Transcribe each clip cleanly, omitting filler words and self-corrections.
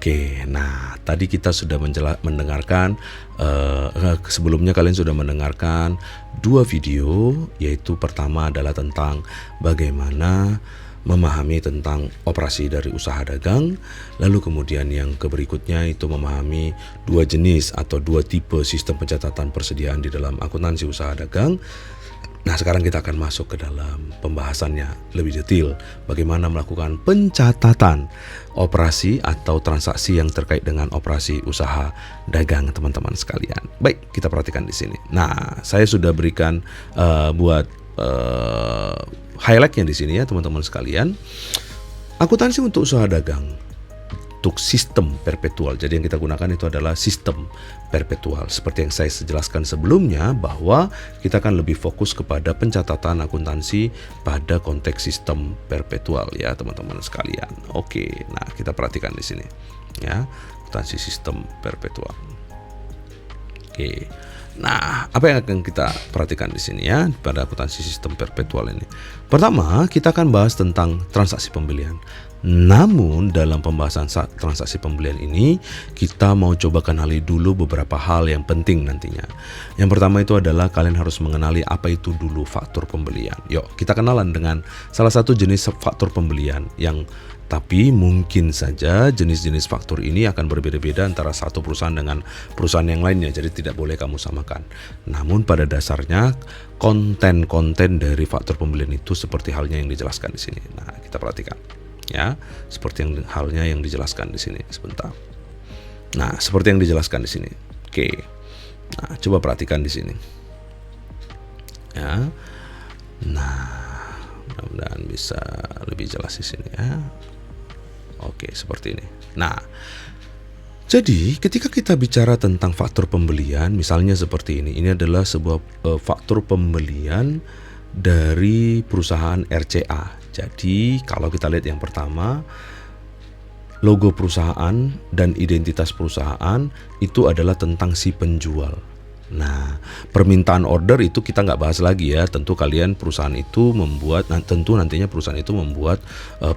Oke, nah tadi kita sudah mendengarkan, sebelumnya kalian sudah mendengarkan 2 video, yaitu pertama adalah tentang bagaimana memahami tentang operasi dari usaha dagang, lalu kemudian yang berikutnya itu memahami 2 jenis atau 2 tipe sistem pencatatan persediaan di dalam akuntansi usaha dagang. Nah, sekarang kita akan masuk ke dalam pembahasannya lebih detail, bagaimana melakukan pencatatan operasi atau transaksi yang terkait dengan operasi usaha dagang, teman-teman sekalian. Baik, kita perhatikan di sini. Nah, saya sudah berikan buat highlightnya di sini ya, teman-teman sekalian. Akuntansi untuk usaha dagang untuk sistem perpetual. Jadi yang kita gunakan itu adalah sistem perpetual. Seperti yang saya jelaskan sebelumnya, bahwa kita akan lebih fokus kepada pencatatan akuntansi pada konteks sistem perpetual ya, teman-teman sekalian. Oke, nah kita perhatikan di sini ya, akuntansi sistem perpetual. Oke. Nah, apa yang akan kita perhatikan di sini ya pada akuntansi sistem perpetual ini? Pertama, kita akan bahas tentang transaksi pembelian. Namun dalam pembahasan transaksi pembelian ini, kita mau coba kenali dulu beberapa hal yang penting nantinya. Yang pertama itu adalah kalian harus mengenali apa itu dulu faktur pembelian. Yuk, kita kenalan dengan salah satu jenis faktur pembelian yang tapi mungkin saja jenis-jenis faktur ini akan berbeda-beda antara satu perusahaan dengan perusahaan yang lainnya. Jadi tidak boleh kamu samakan. Namun pada dasarnya konten-konten dari faktur pembelian itu seperti halnya yang dijelaskan di sini. Nah, kita perhatikan ya, seperti halnya yang dijelaskan di sini. Sebentar. Nah, seperti yang dijelaskan di sini. Oke. Nah, coba perhatikan di sini. Ya. Nah, mudah-mudahan bisa lebih jelas di sini ya. Oke, seperti ini. Nah, jadi ketika kita bicara tentang faktur pembelian, misalnya seperti ini adalah sebuah faktur pembelian dari perusahaan RCA. Jadi kalau kita lihat yang pertama, logo perusahaan dan identitas perusahaan itu adalah tentang si penjual. Nah, permintaan order itu kita nggak bahas lagi ya. Tentu kalian perusahaan itu membuat, tentu nantinya perusahaan itu membuat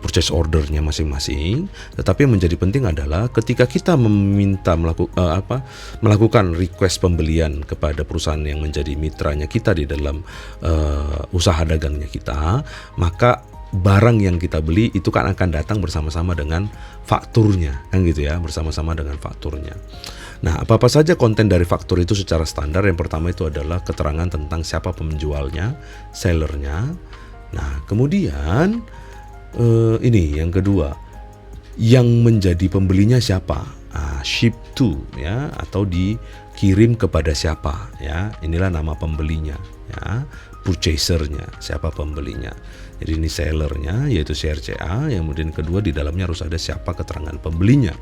purchase ordernya masing-masing. Tetapi yang menjadi penting adalah ketika kita meminta melakukan request pembelian kepada perusahaan yang menjadi mitranya kita di dalam usaha dagangnya kita, maka barang yang kita beli itu kan akan datang bersama-sama dengan fakturnya, kan gitu ya, bersama-sama dengan fakturnya. Nah, apa-apa saja konten dari faktur itu secara standar. Yang pertama itu adalah keterangan tentang siapa penjualnya, sellernya. Nah, kemudian ini yang kedua, yang menjadi pembelinya siapa? Ship to ya, atau dikirim kepada siapa ya. Inilah nama pembelinya ya, purchasernya, siapa pembelinya. Jadi ini sellernya yaitu CRCA. Yang kemudian kedua di dalamnya harus ada siapa keterangan pembelinya.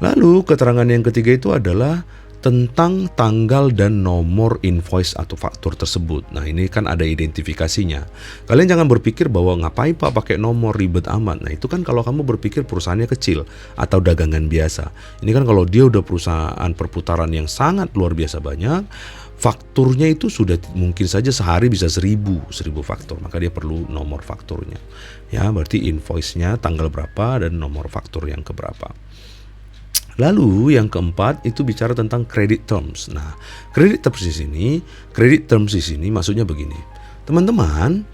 Lalu keterangan yang ketiga itu adalah tentang tanggal dan nomor invoice atau faktur tersebut. Nah, ini kan ada identifikasinya. Kalian jangan berpikir bahwa ngapain Pak pakai nomor, ribet amat. Nah, itu kan kalau kamu berpikir perusahaannya kecil atau dagangan biasa. Ini kan kalau dia udah perusahaan perputaran yang sangat luar biasa banyak, fakturnya itu sudah mungkin saja sehari bisa 1000 faktur. Maka dia perlu nomor fakturnya. Ya, berarti invoice-nya tanggal berapa dan nomor faktur yang keberapa. Lalu yang keempat itu bicara tentang credit terms. Nah, credit terms di sini maksudnya begini. Teman-teman,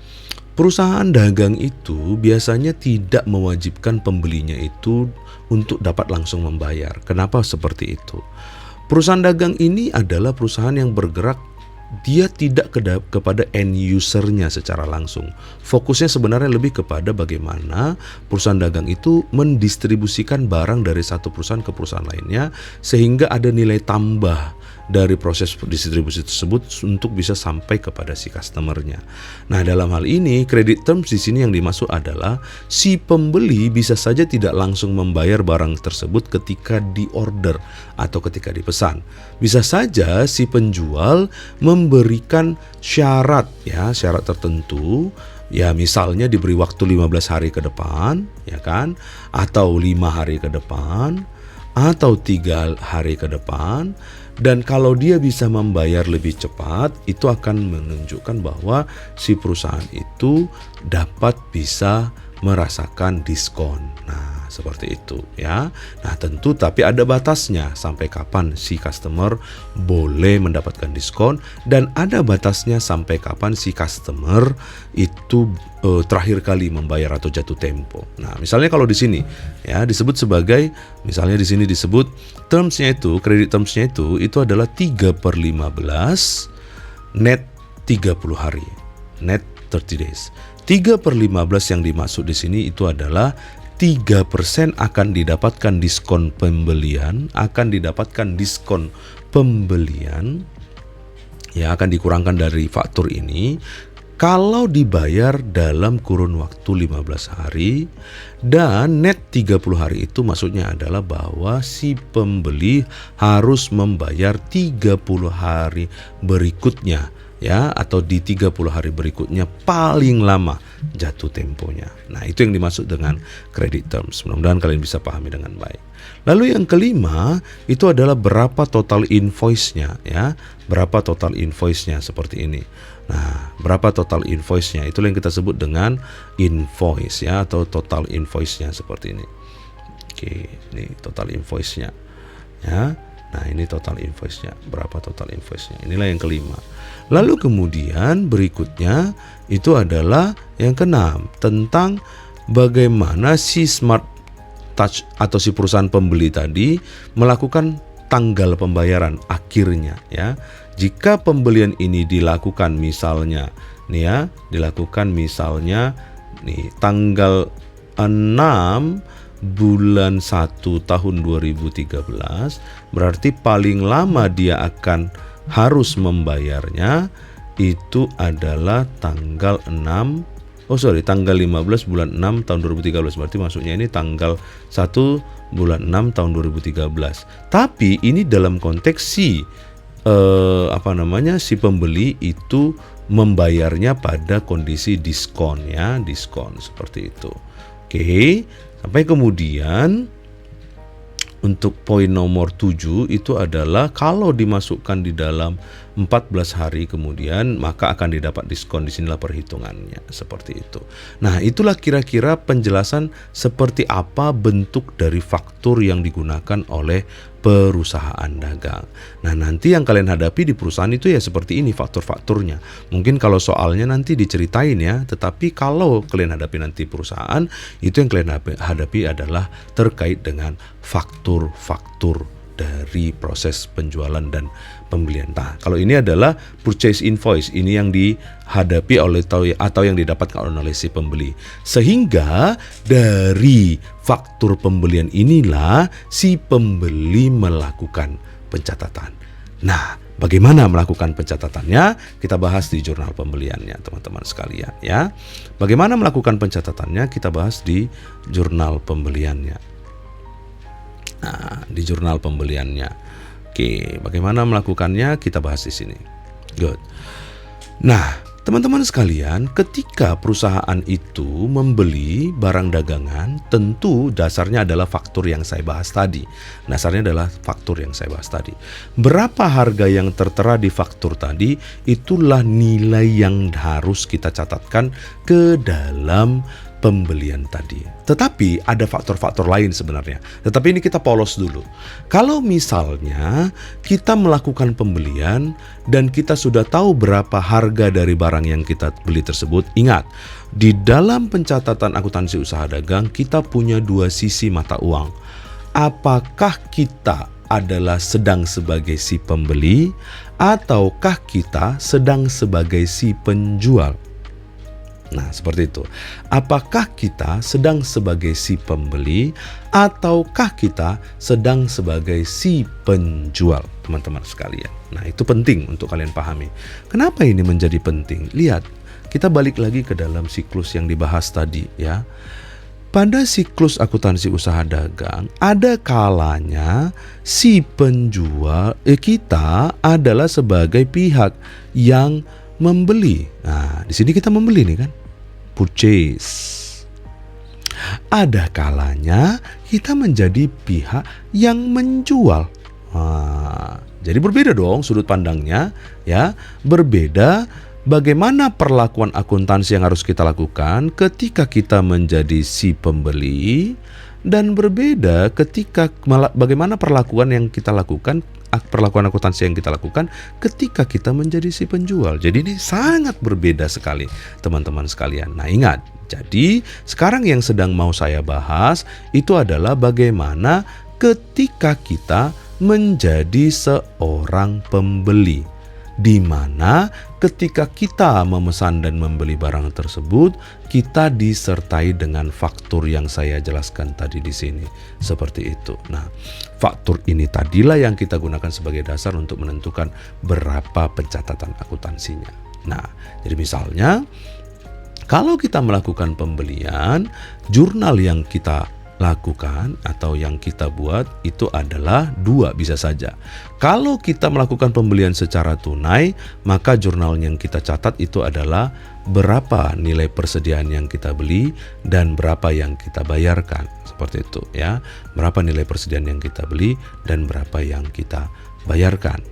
perusahaan dagang itu biasanya tidak mewajibkan pembelinya itu untuk dapat langsung membayar. Kenapa seperti itu? Perusahaan dagang ini adalah perusahaan yang bergerak, dia tidak kepada end usernya secara langsung. Fokusnya sebenarnya lebih kepada bagaimana perusahaan dagang itu mendistribusikan barang dari satu perusahaan ke perusahaan lainnya, sehingga ada nilai tambah dari proses distribusi tersebut untuk bisa sampai kepada si customernya. Nah, dalam hal ini credit terms di sini yang dimaksud adalah si pembeli bisa saja tidak langsung membayar barang tersebut ketika diorder atau ketika dipesan. Bisa saja si penjual memberikan syarat tertentu. Ya, misalnya diberi waktu 15 hari ke depan, ya kan? Atau 5 hari ke depan, atau 3 hari ke depan. Dan kalau dia bisa membayar lebih cepat, itu akan menunjukkan bahwa si perusahaan itu dapat bisa merasakan diskon. Nah, seperti itu ya. Nah, tentu tapi ada batasnya sampai kapan si customer boleh mendapatkan diskon, dan ada batasnya sampai kapan si customer itu terakhir kali membayar atau jatuh tempo. Nah, misalnya kalau di sini ya disebut sebagai, misalnya di sini disebut termsnya itu, kredit termsnya itu adalah 3/15 net 30 hari, net 30 days. 3/15 yang dimaksud di sini itu adalah 3% akan didapatkan diskon pembelian, ya, akan dikurangkan dari faktur ini kalau dibayar dalam kurun waktu 15 hari, dan net 30 hari itu maksudnya adalah bahwa si pembeli harus membayar 30 hari berikutnya ya, atau di 30 hari berikutnya paling lama jatuh temponya. Nah, itu yang dimaksud dengan credit terms. Mudah-mudahan kalian bisa pahami dengan baik. Lalu yang kelima itu adalah berapa total invoice-nya ya. Berapa total invoice-nya seperti ini. Nah, berapa total invoice-nya? Itulah yang kita sebut dengan invoice ya, atau total invoice-nya seperti ini. Oke, ini total invoice-nya ya. Nah, ini total invoice-nya. Berapa total invoice-nya? Inilah yang kelima. Lalu kemudian berikutnya itu adalah yang keenam, tentang bagaimana si Smart Touch atau si perusahaan pembeli tadi melakukan tanggal pembayaran akhirnya ya. Jika pembelian ini dilakukan misalnya nih ya, tanggal 6 bulan 1 tahun 2013, berarti paling lama dia akan harus membayarnya itu adalah tanggal 15 bulan 6 tahun 2013. Berarti maksudnya ini tanggal 1 bulan 6 tahun 2013. Tapi ini dalam konteks si si pembeli itu membayarnya pada kondisi diskon ya, diskon seperti itu. Oke, sampai kemudian untuk poin nomor 7 itu adalah kalau dimasukkan di dalam 14 hari kemudian maka akan didapat diskon. Disinilah perhitungannya seperti itu. Nah, itulah kira-kira penjelasan seperti apa bentuk dari faktur yang digunakan oleh perusahaan dagang. Nah, nanti yang kalian hadapi di perusahaan itu ya seperti ini faktur-fakturnya. Mungkin kalau soalnya nanti diceritain ya, tetapi kalau kalian hadapi nanti perusahaan, itu yang kalian hadapi adalah terkait dengan faktur-faktur dari proses penjualan dan pembelian. Nah, kalau ini adalah purchase invoice, ini yang dihadapi oleh atau yang didapatkan oleh si pembeli. Sehingga dari faktur pembelian inilah si pembeli melakukan pencatatan. Nah, bagaimana melakukan pencatatannya? Kita bahas di jurnal pembeliannya, teman-teman sekalian ya. Bagaimana melakukan pencatatannya? Kita bahas di jurnal pembeliannya. Nah, di jurnal pembeliannya. Oke, bagaimana melakukannya? Kita bahas di sini. Good. Nah, teman-teman sekalian, ketika perusahaan itu membeli barang dagangan, tentu dasarnya adalah faktur yang saya bahas tadi. Berapa harga yang tertera di faktur tadi, itulah nilai yang harus kita catatkan ke dalam pembelian tadi. Tetapi ada faktor-faktor lain sebenarnya. Tetapi ini kita polos dulu. Kalau misalnya kita melakukan pembelian dan kita sudah tahu berapa harga dari barang yang kita beli tersebut, ingat, di dalam pencatatan akuntansi usaha dagang kita punya dua sisi mata uang. Apakah kita adalah sedang sebagai si pembeli ataukah kita sedang sebagai si penjual? Nah, seperti itu. Apakah kita sedang sebagai si pembeli ataukah kita sedang sebagai si penjual, teman-teman sekalian? Nah, itu penting untuk kalian pahami. Kenapa ini menjadi penting? Lihat, kita balik lagi ke dalam siklus yang dibahas tadi ya. Pada siklus akuntansi usaha dagang, ada kalanya si penjual kita adalah sebagai pihak yang membeli. Nah, di sini kita membeli nih kan, purchase. Ada kalanya kita menjadi pihak yang menjual. Nah, jadi berbeda dong sudut pandangnya ya, berbeda. Bagaimana perlakuan akuntansi yang harus kita lakukan ketika kita menjadi si pembeli dan berbeda ketika bagaimana perlakuan akuntansi yang kita lakukan ketika kita menjadi si penjual. Jadi ini sangat berbeda sekali teman-teman sekalian. Nah ingat, jadi sekarang yang sedang mau saya bahas itu adalah bagaimana ketika kita menjadi seorang pembeli, di mana ketika kita memesan dan membeli barang tersebut, kita disertai dengan faktur yang saya jelaskan tadi di sini. Seperti itu. Nah, faktur ini tadilah yang kita gunakan sebagai dasar untuk menentukan berapa pencatatan akuntansinya. Nah, jadi misalnya kalau kita melakukan pembelian, jurnal yang kita lakukan atau yang kita buat itu adalah 2 bisa saja. Kalau kita melakukan pembelian secara tunai, maka jurnal yang kita catat itu adalah berapa nilai persediaan yang kita beli dan berapa yang kita bayarkan. Seperti itu ya. Berapa nilai persediaan yang kita beli dan berapa yang kita bayarkan.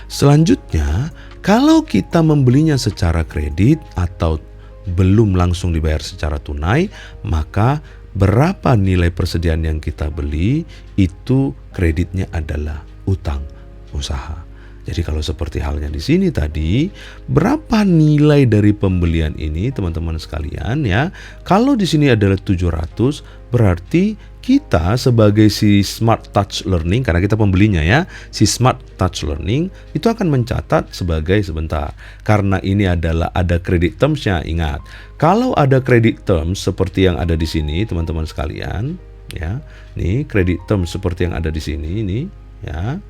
Selanjutnya, kalau kita membelinya secara kredit atau belum langsung dibayar secara tunai, maka berapa nilai persediaan yang kita beli itu kreditnya adalah utang usaha. Jadi kalau seperti halnya di sini tadi, berapa nilai dari pembelian ini teman-teman sekalian ya? Kalau di sini adalah 700, berarti kita sebagai si Smart Touch Learning, karena kita pembelinya ya, si Smart Touch Learning itu akan mencatat sebagai sebentar. Karena ini adalah ada credit terms-nya, ingat. Kalau ada credit terms seperti yang ada di sini teman-teman sekalian, ya. Nih credit terms seperti yang ada di sini ini, ya.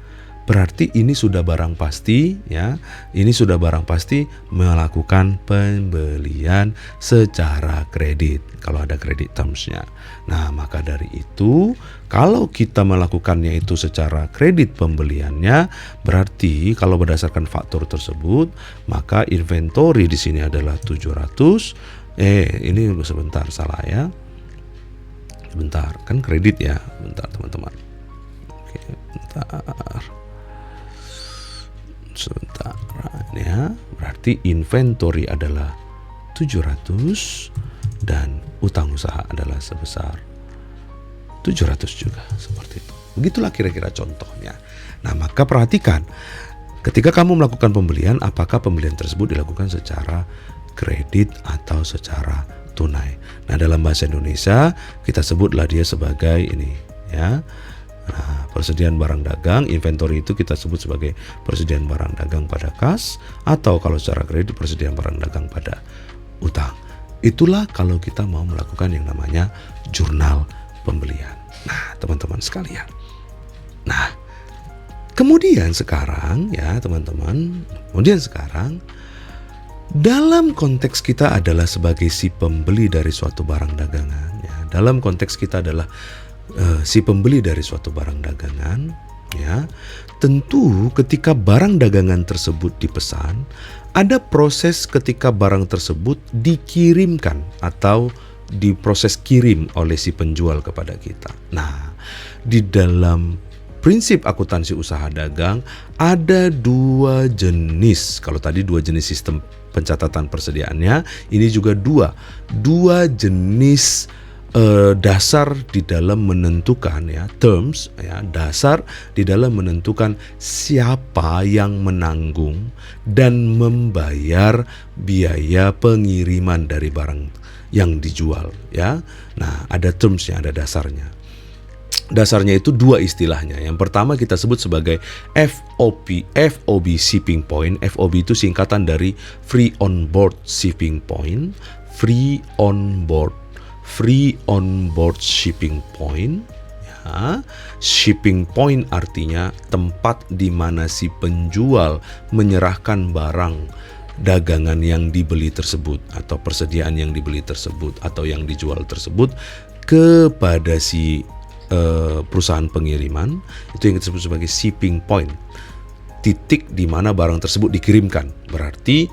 Berarti ini sudah barang pasti ya. Ini sudah barang pasti melakukan pembelian secara kredit kalau ada kredit terms-nya. Nah, maka dari itu kalau kita melakukannya itu secara kredit pembeliannya, berarti kalau berdasarkan faktor tersebut, maka inventory di sini adalah 700. Ini sebentar salah ya. Sebentar, kan kredit ya. Bentar teman-teman. Oke, bentar. Sebentar ya, berarti inventory adalah 700 dan utang usaha adalah sebesar 700 juga, seperti itu. Begitulah kira-kira contohnya. Nah, maka perhatikan ketika kamu melakukan pembelian, apakah pembelian tersebut dilakukan secara kredit atau secara tunai. Nah, dalam bahasa Indonesia kita sebutlah dia sebagai ini ya. Nah, persediaan barang dagang, inventory itu kita sebut sebagai persediaan barang dagang pada kas, atau kalau secara kredit persediaan barang dagang pada utang. Itulah kalau kita mau melakukan yang namanya jurnal pembelian. Nah, teman-teman sekalian. Nah, kemudian sekarang ya teman-teman, dalam konteks kita adalah sebagai si pembeli dari suatu barang dagangan ya. Dalam konteks kita adalah si pembeli dari suatu barang dagangan ya. Tentu ketika barang dagangan tersebut dipesan, ada proses ketika barang tersebut dikirimkan atau diproses kirim oleh si penjual kepada kita. Nah, di dalam prinsip akuntansi usaha dagang ada 2 jenis. Kalau tadi 2 jenis sistem pencatatan persediaannya, ini juga dua jenis dasar di dalam menentukan ya, terms ya, dasar di dalam menentukan siapa yang menanggung dan membayar biaya pengiriman dari barang yang dijual ya. Nah, ada termsnya, ada dasarnya. Dasarnya itu 2 istilahnya. Yang pertama kita sebut sebagai FOB shipping point. FOB itu singkatan dari Free on Board Shipping Point. Free on board shipping point ya. Shipping point artinya tempat di mana si penjual menyerahkan barang dagangan yang dibeli tersebut atau persediaan yang dibeli tersebut atau yang dijual tersebut kepada si perusahaan pengiriman. Itu yang kita sebut sebagai shipping point, titik di mana barang tersebut dikirimkan. Berarti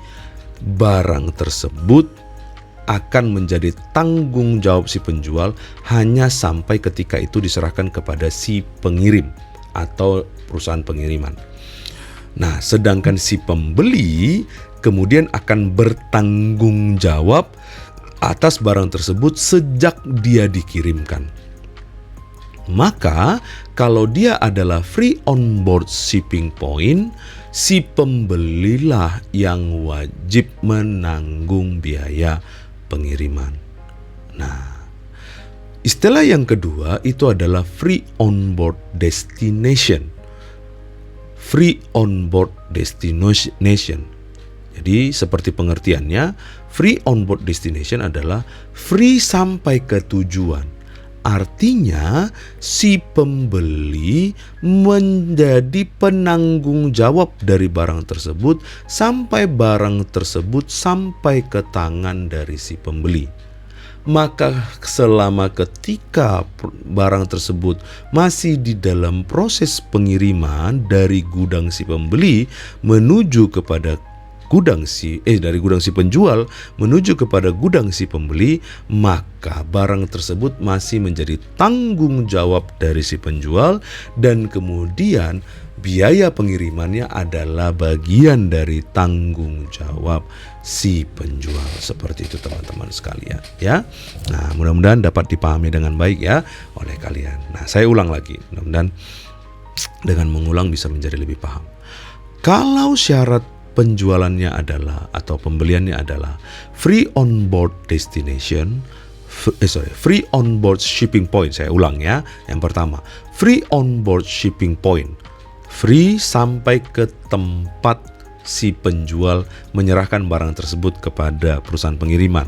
barang tersebut akan menjadi tanggung jawab si penjual hanya sampai ketika itu diserahkan kepada si pengirim atau perusahaan pengiriman. Nah, sedangkan si pembeli kemudian akan bertanggung jawab atas barang tersebut sejak dia dikirimkan. Maka kalau dia adalah free on board shipping point, si pembelilah yang wajib menanggung biaya pengiriman. Nah, istilah yang kedua itu adalah free on board destination. Free on board destination. Jadi seperti pengertiannya, free on board destination adalah free sampai ke tujuan. Artinya si pembeli menjadi penanggung jawab dari barang tersebut sampai barang tersebut sampai ke tangan dari si pembeli. Maka selama ketika barang tersebut masih di dalam proses pengiriman dari gudang si pembeli menuju kepada dari gudang si penjual menuju kepada gudang si pembeli, maka barang tersebut masih menjadi tanggung jawab dari si penjual dan kemudian biaya pengirimannya adalah bagian dari tanggung jawab si penjual. Seperti itu teman-teman sekalian ya. Nah, mudah-mudahan dapat dipahami dengan baik ya oleh kalian. Nah, saya ulang lagi. Mudah-mudahan dengan mengulang bisa menjadi lebih paham. Kalau syarat penjualannya adalah atau pembeliannya adalah free on board destination, free on board shipping point. Saya ulang ya. Yang pertama, free on board shipping point. Free sampai ke tempat si penjual menyerahkan barang tersebut kepada perusahaan pengiriman.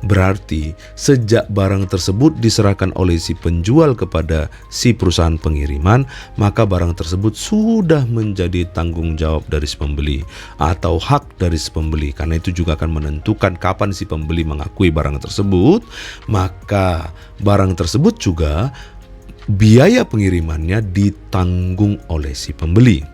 Berarti sejak barang tersebut diserahkan oleh si penjual kepada si perusahaan pengiriman, maka barang tersebut sudah menjadi tanggung jawab dari si pembeli atau hak dari si pembeli. Karena itu juga akan menentukan kapan si pembeli mengakui barang tersebut, maka barang tersebut juga biaya pengirimannya ditanggung oleh si pembeli.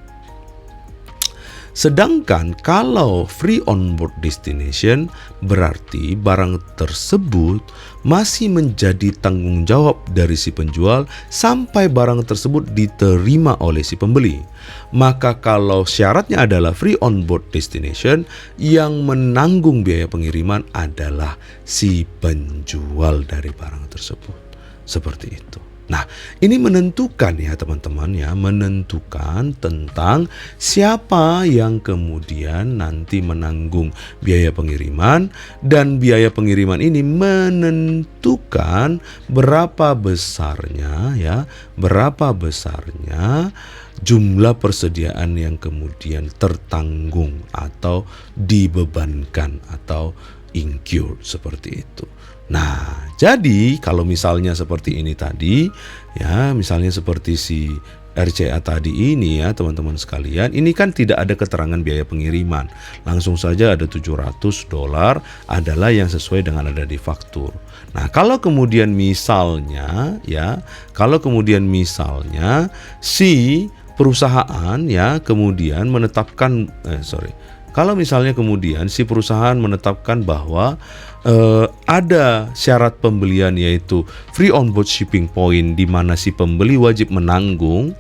Sedangkan kalau free on board destination berarti barang tersebut masih menjadi tanggung jawab dari si penjual sampai barang tersebut diterima oleh si pembeli. Maka kalau syaratnya adalah free on board destination, yang menanggung biaya pengiriman adalah si penjual dari barang tersebut. Seperti itu. Nah, ini menentukan ya teman-teman ya, menentukan tentang siapa yang kemudian nanti menanggung biaya pengiriman, dan biaya pengiriman ini menentukan berapa besarnya jumlah persediaan yang kemudian tertanggung atau dibebankan atau incurred seperti itu. Nah, jadi kalau misalnya seperti ini tadi, ya misalnya seperti si RCA tadi ini ya teman-teman sekalian, ini kan tidak ada keterangan biaya pengiriman. Langsung saja ada $700 adalah yang sesuai dengan ada di faktur. Nah, kalau kemudian misalnya si perusahaan ya kemudian menetapkan kalau misalnya kemudian si perusahaan menetapkan bahwa ada syarat pembelian yaitu free on board shipping point di mana si pembeli wajib menanggung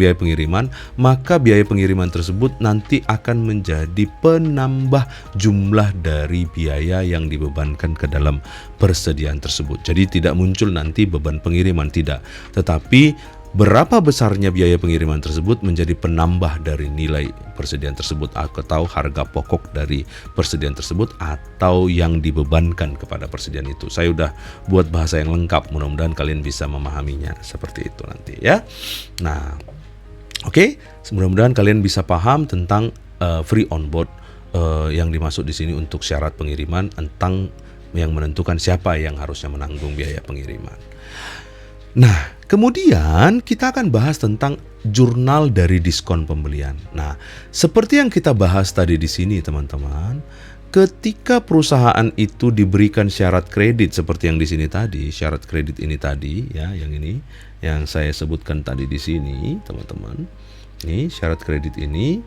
biaya pengiriman, maka biaya pengiriman tersebut nanti akan menjadi penambah jumlah dari biaya yang dibebankan ke dalam persediaan tersebut. Jadi tidak muncul nanti beban pengiriman, tidak, tetapi berapa besarnya biaya pengiriman tersebut menjadi penambah dari nilai persediaan tersebut atau harga pokok dari persediaan tersebut atau yang dibebankan kepada persediaan itu. Saya udah buat bahasa yang lengkap, mudah-mudahan kalian bisa memahaminya seperti itu nanti ya. Nah, oke, mudah-mudahan kalian bisa paham tentang free on board yang dimaksud di sini untuk syarat pengiriman, tentang yang menentukan siapa yang harusnya menanggung biaya pengiriman. Nah, kemudian kita akan bahas tentang jurnal dari diskon pembelian. Nah, seperti yang kita bahas tadi di sini teman-teman, ketika perusahaan itu diberikan syarat kredit seperti yang di sini tadi, syarat kredit ini tadi ya, yang saya sebutkan tadi di sini teman-teman. Ini syarat kredit ini.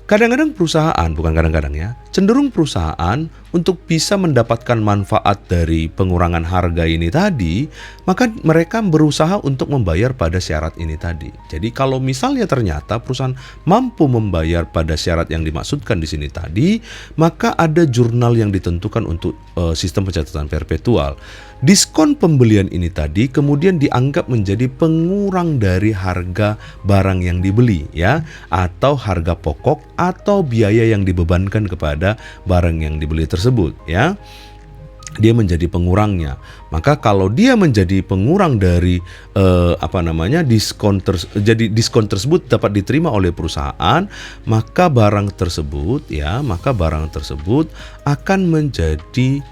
Kadang-kadang perusahaan, bukan kadang-kadang ya, cenderung perusahaan untuk bisa mendapatkan manfaat dari pengurangan harga ini tadi, maka mereka berusaha untuk membayar pada syarat ini tadi. Jadi kalau misalnya ternyata perusahaan mampu membayar pada syarat yang dimaksudkan di sini tadi, maka ada jurnal yang ditentukan untuk sistem pencatatan perpetual. Diskon pembelian ini tadi kemudian dianggap menjadi pengurang dari harga barang yang dibeli, ya, atau harga pokok atau biaya yang dibebankan kepada barang yang dibeli tersebut, ya. Dia menjadi pengurangnya. Maka kalau dia menjadi pengurang dari diskon tersebut dapat diterima oleh perusahaan, maka barang tersebut akan menjadi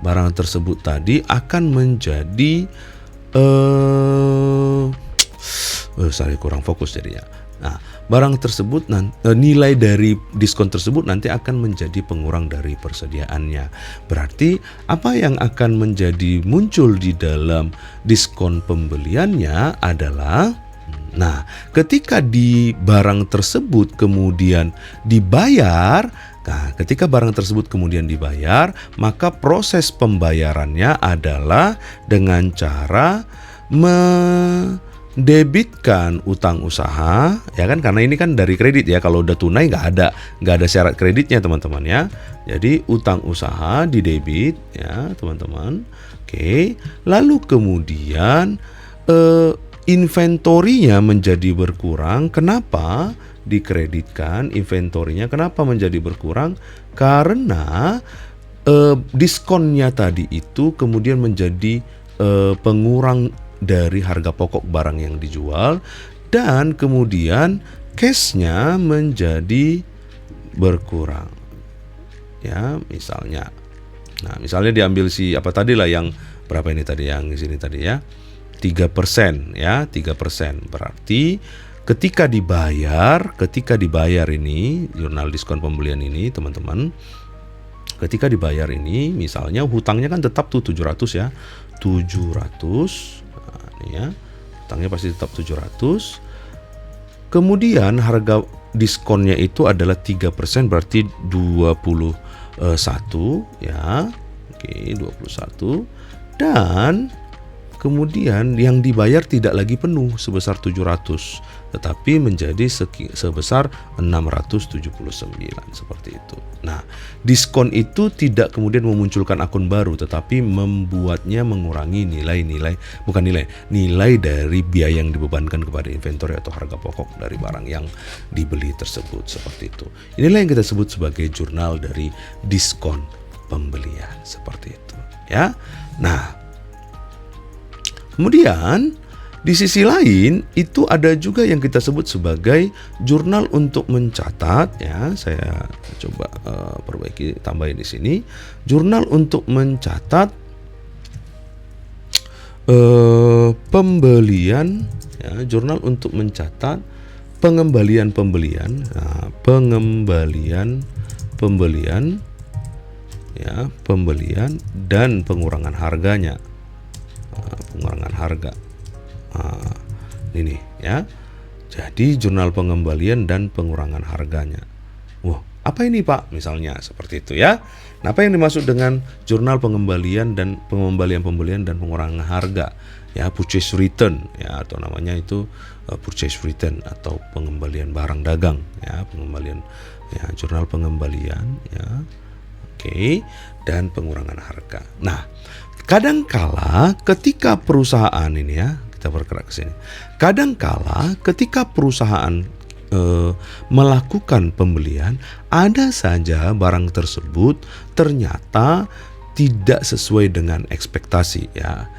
barang tersebut tadi akan menjadi saya kurang fokus jadinya. Nah, barang tersebut nilai dari diskon tersebut nanti akan menjadi pengurang dari persediaannya. Berarti apa yang akan menjadi muncul di dalam diskon pembeliannya adalah, nah, ketika di barang tersebut kemudian dibayar, maka proses pembayarannya adalah dengan cara mendebitkan utang usaha, ya kan, karena ini kan dari kredit ya. Kalau udah tunai nggak ada syarat kreditnya, teman-teman, ya. Jadi utang usaha didebit, ya, teman-teman. Oke, lalu kemudian inventorinya menjadi berkurang. Kenapa dikreditkan inventorinya? Kenapa menjadi berkurang? Karena diskonnya tadi itu kemudian menjadi pengurang dari harga pokok barang yang dijual, dan kemudian cashnya menjadi berkurang, ya, misalnya. Nah, misalnya diambil yang berapa ini tadi, yang di sini tadi, ya, 3%, ya, 3%. Berarti ketika dibayar ini jurnal diskon pembelian ini, teman-teman, ketika dibayar ini misalnya hutangnya kan tetap tuh 700, ya. 700. Nah, ini ya. Hutangnya pasti tetap 700. Kemudian harga diskonnya itu adalah 3%, berarti 21, ya. Oke, 21. Dan kemudian yang dibayar tidak lagi penuh sebesar 700, tetapi menjadi sebesar 679, seperti itu. Nah, diskon itu tidak kemudian memunculkan akun baru, tetapi membuatnya mengurangi nilai dari biaya yang dibebankan kepada inventory atau harga pokok dari barang yang dibeli tersebut, seperti itu. Inilah yang kita sebut sebagai jurnal dari diskon pembelian, seperti itu, ya. Nah, kemudian di sisi lain itu ada juga yang kita sebut sebagai jurnal untuk mencatat, ya. Saya coba tambahin di sini, jurnal untuk mencatat pembelian, ya, jurnal untuk mencatat pengembalian pembelian, ya, pembelian dan pengurangan harganya. Pengurangan harga. Ini, ya. Jadi jurnal pengembalian dan pengurangan harganya. Wah, apa ini, Pak? Misalnya seperti itu, ya. Nah, apa yang dimaksud dengan jurnal pengembalian dan pembelian dan pengurangan harga? Ya, purchase return, ya, atau namanya itu purchase return atau pengembalian barang dagang, ya, pengembalian, ya, jurnal pengembalian, ya. Oke, dan pengurangan harga. Nah, kadangkala ketika perusahaan ini, ya, kita bergerak ke sini. Kadangkala ketika perusahaan melakukan pembelian, ada saja barang tersebut ternyata tidak sesuai dengan ekspektasi, ya.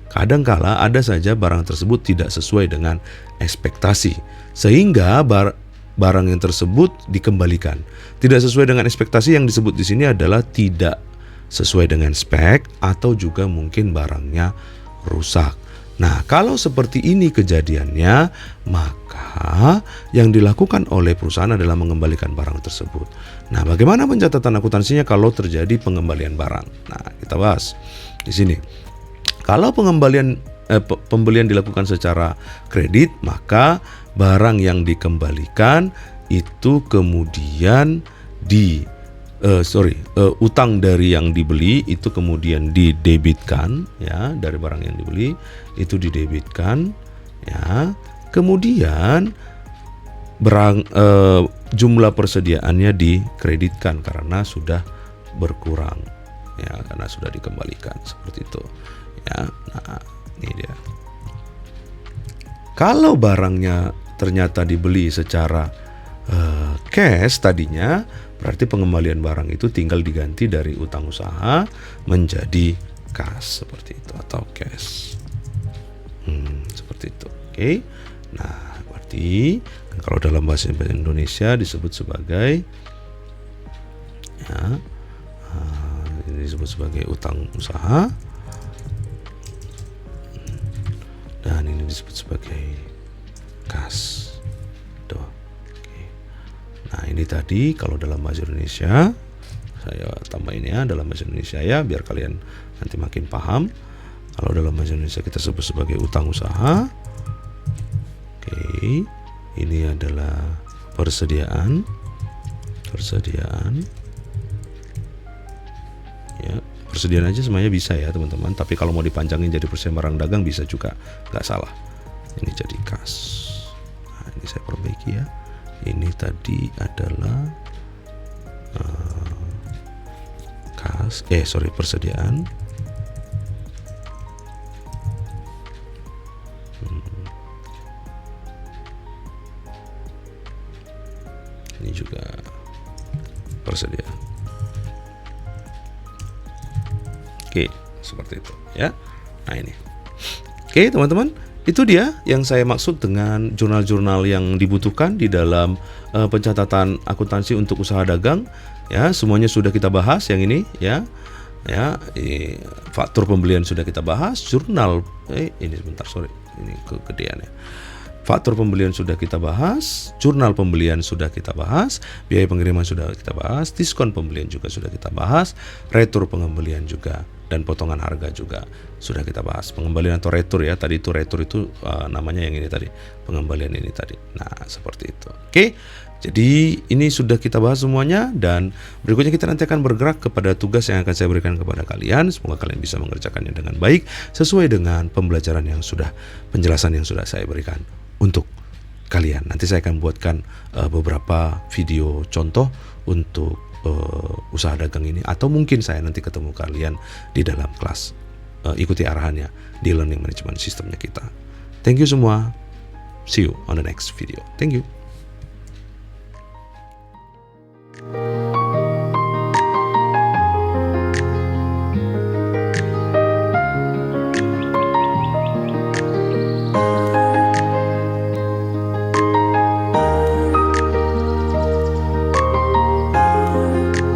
Kadangkala ada saja barang tersebut tidak sesuai dengan ekspektasi, sehingga barang yang tersebut dikembalikan. Tidak sesuai dengan ekspektasi yang disebut di sini adalah tidak sesuai dengan spek atau juga mungkin barangnya rusak. Nah, kalau seperti ini kejadiannya, maka yang dilakukan oleh perusahaan adalah mengembalikan barang tersebut. Nah, bagaimana pencatatan akuntansinya kalau terjadi pengembalian barang? Nah, kita bahas di sini. Kalau pembelian dilakukan secara kredit, maka barang yang dikembalikan itu kemudian utang dari yang dibeli itu kemudian didebitkan, ya, dari barang yang dibeli itu didebitkan, ya. Kemudian jumlah persediaannya dikreditkan karena sudah berkurang, ya, karena sudah dikembalikan, seperti itu, ya. Nah, ini dia. Kalau barangnya ternyata dibeli secara cash tadinya, berarti pengembalian barang itu tinggal diganti dari utang usaha menjadi kas, seperti itu, atau cash. Seperti itu. Oke. Nah, berarti kalau dalam bahasa Indonesia disebut sebagai, ya, ini disebut sebagai utang usaha, dan ini disebut sebagai kas. Tuh. Oke. Nah, ini tadi kalau dalam bahasa Indonesia, saya tambahin ya dalam bahasa Indonesia ya, biar kalian nanti makin paham. Kalau dalam bahasa Indonesia kita sebut sebagai utang usaha. Oke, ini adalah persediaan. Ya, persediaan aja semuanya bisa ya teman-teman. Tapi kalau mau dipanjangin jadi persediaan barang dagang bisa juga, nggak salah. Ini jadi kas. Nah, ini saya perbaiki ya. Ini tadi adalah persediaan. Ini juga persediaan. Oke, seperti itu ya. Nah, ini. Oke, teman-teman, itu dia yang saya maksud dengan jurnal-jurnal yang dibutuhkan di dalam pencatatan akuntansi untuk usaha dagang. Ya, semuanya sudah kita bahas yang ini ya. Ya, faktur pembelian sudah kita bahas, jurnal ini sebentar, ini kegedean ya. Faktur pembelian sudah kita bahas, jurnal pembelian sudah kita bahas, biaya pengiriman sudah kita bahas, diskon pembelian juga sudah kita bahas, retur pengembalian juga, dan potongan harga juga sudah kita bahas. Pengembalian atau retur ya, tadi itu retur itu namanya yang ini tadi, pengembalian ini tadi. Nah, seperti itu. Oke, jadi ini sudah kita bahas semuanya, dan berikutnya kita nanti akan bergerak kepada tugas yang akan saya berikan kepada kalian. Semoga kalian bisa mengerjakannya dengan baik sesuai dengan pembelajaran yang sudah, penjelasan yang sudah saya berikan untuk kalian. Nanti saya akan buatkan beberapa video contoh untuk usaha dagang ini, atau mungkin saya nanti ketemu kalian di dalam kelas. Ikuti arahannya di learning management sistemnya kita. Thank you semua. See you on the next video. Thank you.